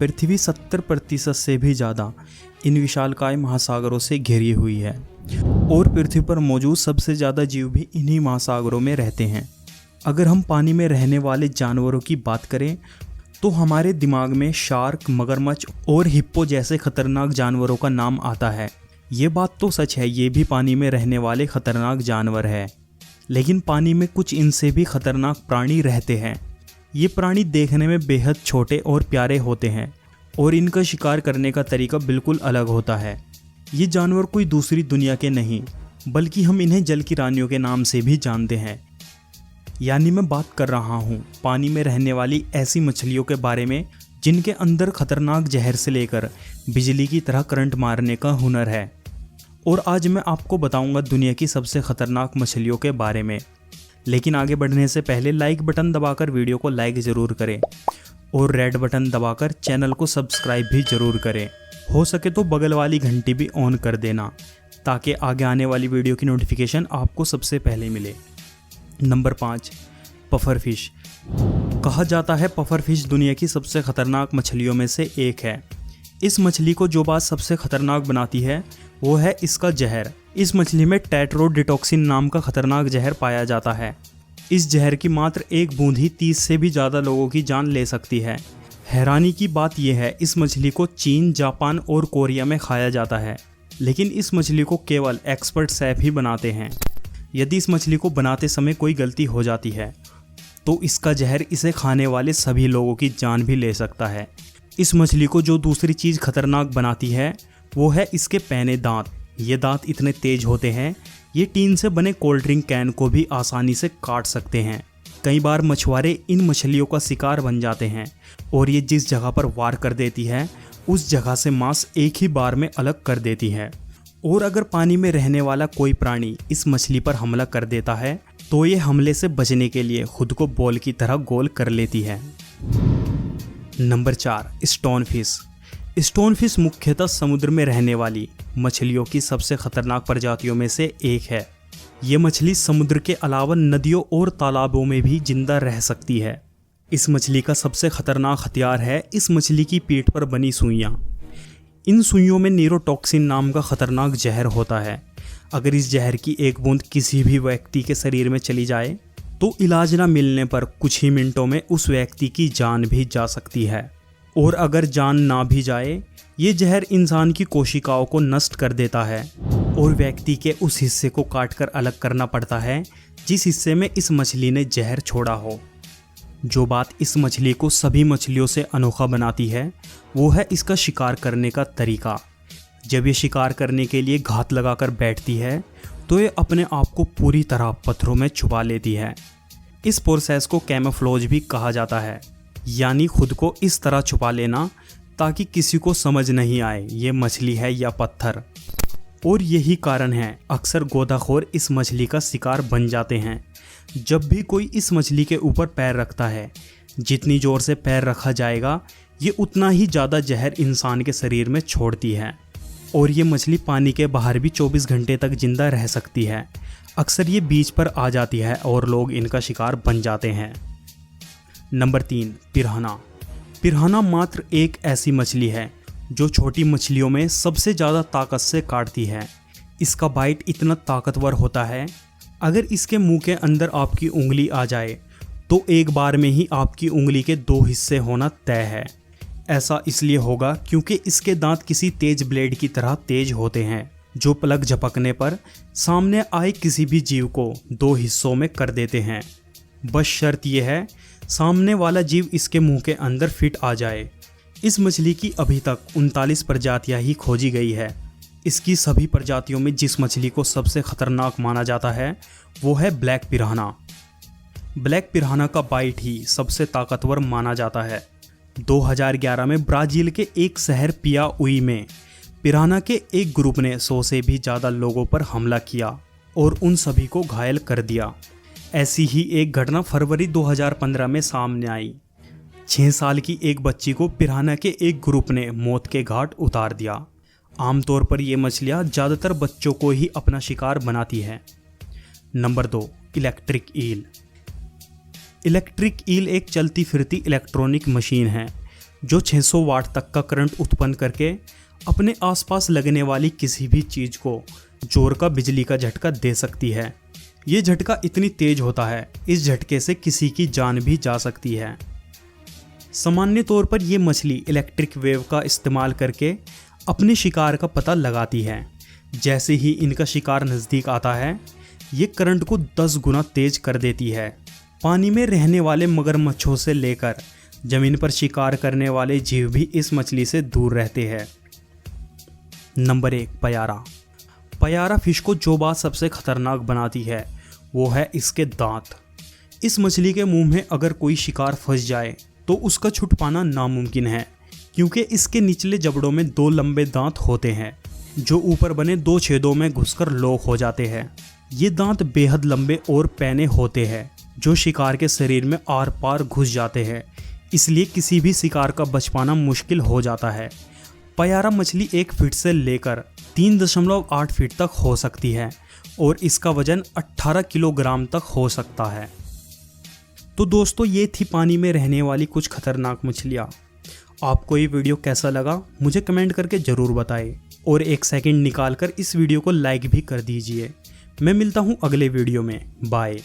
पृथ्वी 70% से भी ज़्यादा इन विशालकाय महासागरों से घिरी हुई है और पृथ्वी पर मौजूद सबसे ज़्यादा जीव भी इन्हीं महासागरों में रहते हैं। अगर हम पानी में रहने वाले जानवरों की बात करें तो हमारे दिमाग में शार्क, मगरमच्छ और हिप्पो जैसे खतरनाक जानवरों का नाम आता है। ये बात तो सच है, ये भी पानी में रहने वाले खतरनाक जानवर है। लेकिन पानी में कुछ इनसे भी खतरनाक प्राणी रहते हैं। ये प्राणी देखने में बेहद छोटे और प्यारे होते हैं और इनका शिकार करने का तरीका बिल्कुल अलग होता है। ये जानवर कोई दूसरी दुनिया के नहीं, बल्कि हम इन्हें जल की रानियों के नाम से भी जानते हैं। यानी मैं बात कर रहा हूँ पानी में रहने वाली ऐसी मछलियों के बारे में जिनके अंदर खतरनाक जहर से लेकर बिजली की तरह करंट मारने का हुनर है। और आज मैं आपको बताऊंगा दुनिया की सबसे खतरनाक मछलियों के बारे में। लेकिन आगे बढ़ने से पहले लाइक बटन दबाकर वीडियो को लाइक ज़रूर करें और रेड बटन दबाकर चैनल को सब्सक्राइब भी ज़रूर करें। हो सके तो बगल वाली घंटी भी ऑन कर देना ताकि आगे आने वाली वीडियो की नोटिफिकेशन आपको सबसे पहले मिले। Number 5, puffer fish. कहा जाता है पफर फिश दुनिया की सबसे खतरनाक मछलियों में से एक है। इस मछली को जो बात सबसे खतरनाक बनाती है वो है इसका जहर। इस मछली में टेट्रोडिटॉक्सिन नाम का खतरनाक जहर पाया जाता है। इस जहर की मात्र एक बूंद ही 30 से भी ज़्यादा लोगों की जान ले सकती है। हैरानी की बात यह है इस मछली को चीन, जापान और कोरिया में खाया जाता है, लेकिन इस मछली को केवल एक्सपर्ट शेफ ही बनाते हैं। यदि इस मछली को बनाते समय कोई गलती हो जाती है तो इसका जहर इसे खाने वाले सभी लोगों की जान भी ले सकता है। इस मछली को जो दूसरी चीज़ खतरनाक बनाती है वो है इसके पैने दांत। ये दांत इतने तेज होते हैं ये टीन से बने कोल्ड ड्रिंक कैन को भी आसानी से काट सकते हैं। कई बार मछुआरे इन मछलियों का शिकार बन जाते हैं और ये जिस जगह पर वार कर देती है उस जगह से मांस एक ही बार में अलग कर देती है। और अगर पानी में रहने वाला कोई प्राणी इस मछली पर हमला कर देता है तो ये हमले से बचने के लिए खुद को बॉल की तरह गोल कर लेती है। Number 4, stone fish. Stone fish मुख्यतः समुद्र में रहने वाली मछलियों की सबसे खतरनाक प्रजातियों में से एक है। ये मछली समुद्र के अलावा नदियों और तालाबों में भी जिंदा रह सकती है। इस मछली का सबसे खतरनाक हथियार है इस मछली की पीठ पर बनी सुइयां। इन सुइयों में न्यूरोटॉक्सिन नाम का खतरनाक जहर होता है। अगर इस जहर की एक बूंद किसी भी व्यक्ति के शरीर में चली जाए तो इलाज न मिलने पर कुछ ही मिनटों में उस व्यक्ति की जान भी जा सकती है। और अगर जान ना भी जाए ये जहर इंसान की कोशिकाओं को नष्ट कर देता है और व्यक्ति के उस हिस्से को काटकर अलग करना पड़ता है जिस हिस्से में इस मछली ने जहर छोड़ा हो। जो बात इस मछली को सभी मछलियों से अनोखा बनाती है वो है इसका शिकार करने का तरीका। जब ये शिकार करने के लिए घात लगाकर बैठती है तो ये अपने आप को पूरी तरह पत्थरों में छुपा लेती है। इस प्रोसेस को कैमोफ्लेज भी कहा जाता है, यानी खुद को इस तरह छुपा लेना ताकि किसी को समझ नहीं आए ये मछली है या पत्थर। और यही कारण है अक्सर गोताखोर इस मछली का शिकार बन जाते हैं। जब भी कोई इस मछली के ऊपर पैर रखता है, जितनी ज़ोर से पैर रखा जाएगा ये उतना ही ज़्यादा जहर इंसान के शरीर में छोड़ती है। और ये मछली पानी के बाहर भी 24 घंटे तक जिंदा रह सकती है। अक्सर ये बीच पर आ जाती है और लोग इनका शिकार बन जाते हैं। Number 3, piranha. पिरान्हा मात्र एक ऐसी मछली है जो छोटी मछलियों में सबसे ज़्यादा ताकत से काटती है। इसका बाइट इतना ताकतवर होता है अगर इसके मुंह के अंदर आपकी उंगली आ जाए तो एक बार में ही आपकी उंगली के 2 हिस्से होना तय है। ऐसा इसलिए होगा क्योंकि इसके दांत किसी तेज ब्लेड की तरह तेज होते हैं जो पलक झपकने पर सामने आए किसी भी जीव को 2 हिस्सों में कर देते हैं। बस शर्त यह है सामने वाला जीव इसके मुंह के अंदर फिट आ जाए। इस मछली की अभी तक 39 प्रजातियां ही खोजी गई है। इसकी सभी प्रजातियों में जिस मछली को सबसे खतरनाक माना जाता है वो है ब्लैक पिरान्हा। ब्लैक पिरान्हा का बाइट ही सबसे ताकतवर माना जाता है। 2011 में ब्राज़ील के एक शहर पियाउई में पिरान्हा के एक ग्रुप ने 100 से भी ज़्यादा लोगों पर हमला किया और उन सभी को घायल कर दिया। ऐसी ही एक घटना फरवरी 2015 में सामने आई। 6 साल की एक बच्ची को पिरान्हा के एक ग्रुप ने मौत के घाट उतार दिया। आमतौर पर ये मछलियाँ ज़्यादातर बच्चों को ही अपना शिकार बनाती हैं। Number 2, electric eel. Electric eel एक चलती फिरती इलेक्ट्रॉनिक मशीन है जो 600 वाट तक का करंट उत्पन्न करके अपने आसपास लगने वाली किसी भी चीज़ को जोर का बिजली का झटका दे सकती है। ये झटका इतनी तेज होता है, इस झटके से किसी की जान भी जा सकती है। सामान्य तौर पर ये मछली इलेक्ट्रिक वेव का इस्तेमाल करके अपने शिकार का पता लगाती है। जैसे ही इनका शिकार नज़दीक आता है, ये करंट को 10 गुना तेज कर देती है। पानी में रहने वाले मगरमच्छों से लेकर ज़मीन पर शिकार करने वाले जीव भी इस मछली से दूर रहते हैं। नंबर 1, पयारा। पयारा फिश को जो बात सबसे खतरनाक बनाती है वो है इसके दांत। इस मछली के मुंह में अगर कोई शिकार फंस जाए तो उसका छूट पाना नामुमकिन है, क्योंकि इसके निचले जबड़ों में 2 लंबे दांत होते हैं जो ऊपर बने 2 छेदों में घुसकर लॉक हो जाते हैं। ये दांत बेहद लंबे और पैने होते हैं जो शिकार के शरीर में आर पार घुस जाते हैं, इसलिए किसी भी शिकार का बच पाना मुश्किल हो जाता है। पयारा मछली 1 फीट से लेकर 3.8 फीट तक हो सकती है और इसका वजन 18 किलोग्राम तक हो सकता है। तो दोस्तों, ये थी पानी में रहने वाली कुछ खतरनाक मछलियाँ। आपको ये वीडियो कैसा लगा मुझे कमेंट करके ज़रूर बताएं और 1 सेकंड निकाल कर इस वीडियो को लाइक भी कर दीजिए। मैं मिलता हूँ अगले वीडियो में। बाय।